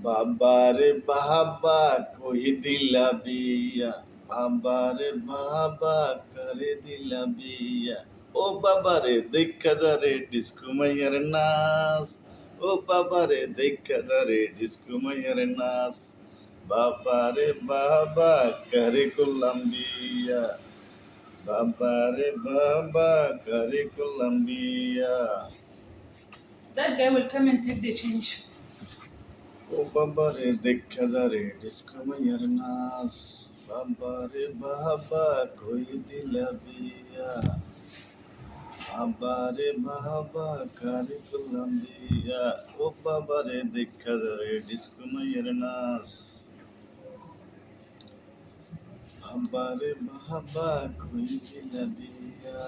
বাবারে বাবা কই দিলা বিয়া, বাবারে বাবা করে দিলা বিয়া। ও বাবারে দেখা যারে ডিস্কো মাইয়ার নাচ, ও বাবারে দেখা যারে ডিস্কো মাইয়ার নাচ। বাবারে বাবা করে করলাম বিয়া, বাবারে বাবা করে করলাম বিয়া। That guy will come and take the change. ও বাবারে দেখা যারে ডিস্কো মাইয়ার নাচ, বাবারে বাবা কই দিলা বিয়া, বাবারে বাবা কারে করলাম বিয়া। ও বাবারে দেখা যারে ডিস্কো মাইয়ার নাচ, বাবারে বাবা কই দিলা বিয়া।